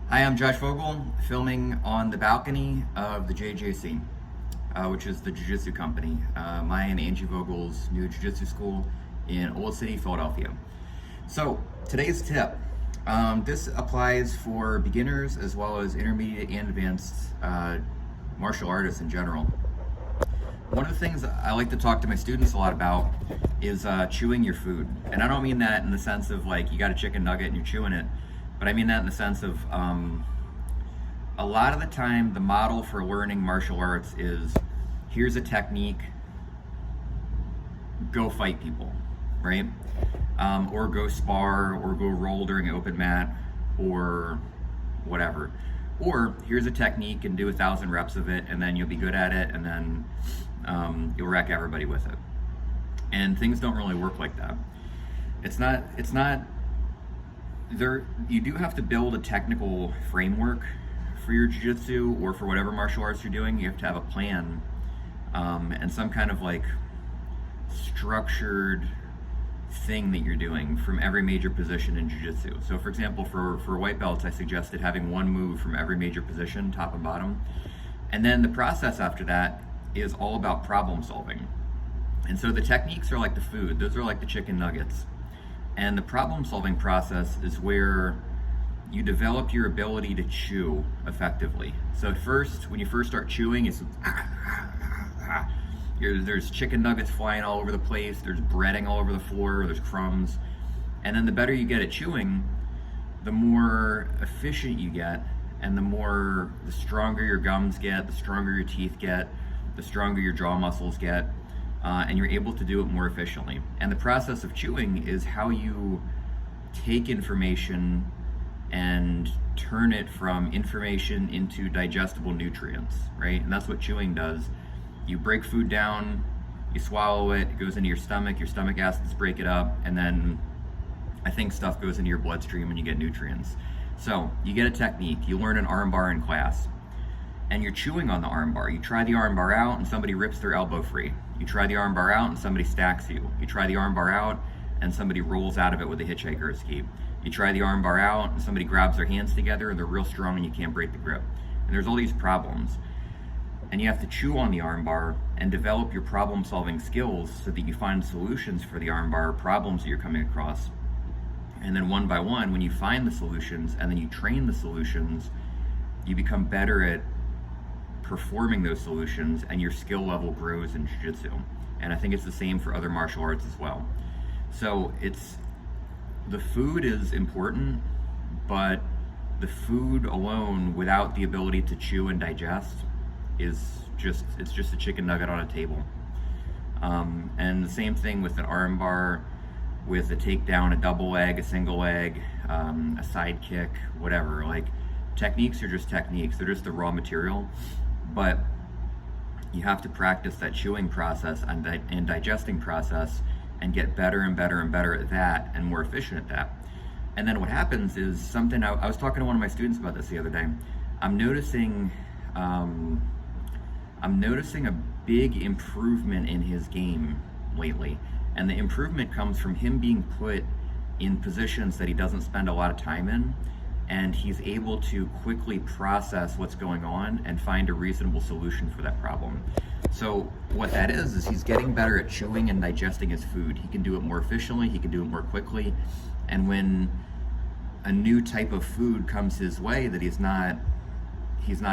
Hi, I'm Josh Vogel, filming on the balcony of the JJC, which is the Jiu Jitsu Company, my and Angie Vogel's new Jiu Jitsu school in Old City, Philadelphia. So, today's tip. This applies for beginners as well as intermediate and advanced martial artists in general. One of the things I like to talk to my students a lot about is chewing your food. And I don't mean that in the sense of like you got a chicken nugget and you're chewing it, but I mean that in the sense of a lot of the time the model for learning martial arts is here's a technique, go fight people, right? Or go spar, or go roll during an open mat, or whatever. Or here's a technique and do 1,000 reps of it, and then you'll be good at it, and then you'll wreck everybody with it. And things don't really work like that. It's not there. You do have to build a technical framework for your jiu-jitsu or for whatever martial arts you're doing. You have to have a plan and some kind of like structured thing that you're doing from every major position in jiu-jitsu. So for example, for white belts, I suggested having one move from every major position, top and bottom. And then the process after that is all about problem solving. And so the techniques are like the food. Those are like the chicken nuggets. And the problem solving process is where you develop your ability to chew effectively. So at first, when you first start chewing, it's there's chicken nuggets flying all over the place, there's breading all over the floor, there's crumbs. And then the better you get at chewing, the more efficient you get, and the stronger your gums get, the stronger your teeth get, the stronger your jaw muscles get, and you're able to do it more efficiently. And the process of chewing is how you take information and turn it from information into digestible nutrients, right? And that's what chewing does. You break food down, you swallow it, it goes into your stomach acids break it up, and then I think stuff goes into your bloodstream and you get nutrients. So you get a technique, you learn an arm bar in class, and you're chewing on the arm bar. You try the arm bar out and somebody rips their elbow free. You try the arm bar out and somebody stacks you. You try the arm bar out and somebody rolls out of it with a hitchhiker escape. You try the arm bar out and somebody grabs their hands together and they're real strong and you can't break the grip. And there's all these problems. And you have to chew on the arm bar and develop your problem solving skills so that you find solutions for the arm bar problems that you're coming across. And then one by one, when you find the solutions and then you train the solutions, you become better at performing those solutions and your skill level grows in jiu-jitsu. And I think it's the same for other martial arts as well. So the food is important, but the food alone without the ability to chew and digest it's just a chicken nugget on a table. And the same thing with an arm bar, with a takedown, a double leg, a single leg, a side kick, whatever. Like, techniques are just techniques. They're just the raw material. But you have to practice that chewing process and digesting process and get better and better and better at that and more efficient at that. And then what happens is something, I was talking to one of my students about this the other day. I'm noticing a big improvement in his game lately. And the improvement comes from him being put in positions that he doesn't spend a lot of time in, and he's able to quickly process what's going on and find a reasonable solution for that problem. So what that is he's getting better at chewing and digesting his food. He can do it more efficiently, he can do it more quickly, and when a new type of food comes his way that he's not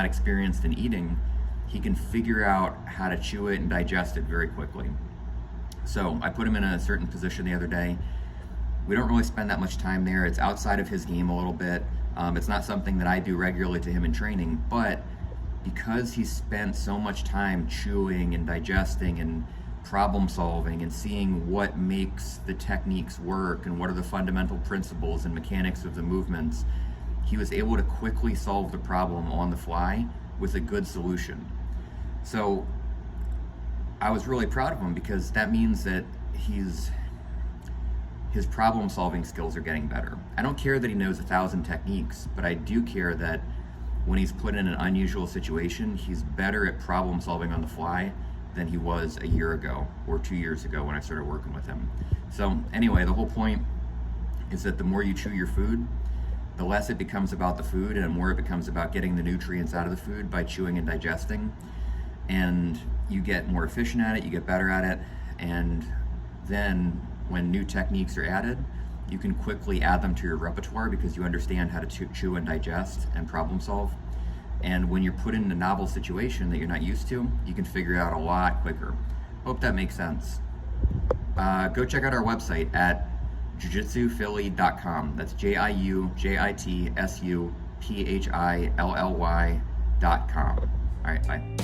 experienced in eating, he can figure out how to chew it and digest it very quickly. So I put him in a certain position the other day. We don't really spend that much time there. It's outside of his game a little bit. It's not something that I do regularly to him in training, but because he spent so much time chewing and digesting and problem solving and seeing what makes the techniques work and what are the fundamental principles and mechanics of the movements, he was able to quickly solve the problem on the fly with a good solution. So I was really proud of him because that means that his problem solving skills are getting better. I don't care that he knows 1,000 techniques, but I do care that when he's put in an unusual situation, he's better at problem solving on the fly than he was a year ago or 2 years ago when I started working with him. So anyway, the whole point is that the more you chew your food, the less it becomes about the food and the more it becomes about getting the nutrients out of the food by chewing and digesting. And you get more efficient at it, you get better at it, and then when new techniques are added, you can quickly add them to your repertoire because you understand how to chew and digest and problem solve. And when you're put in a novel situation that you're not used to, you can figure it out a lot quicker. Hope that makes sense. Go check out our website at jiujitsuphilly.com. That's JIUJITSUPHILLY.com. All right, bye.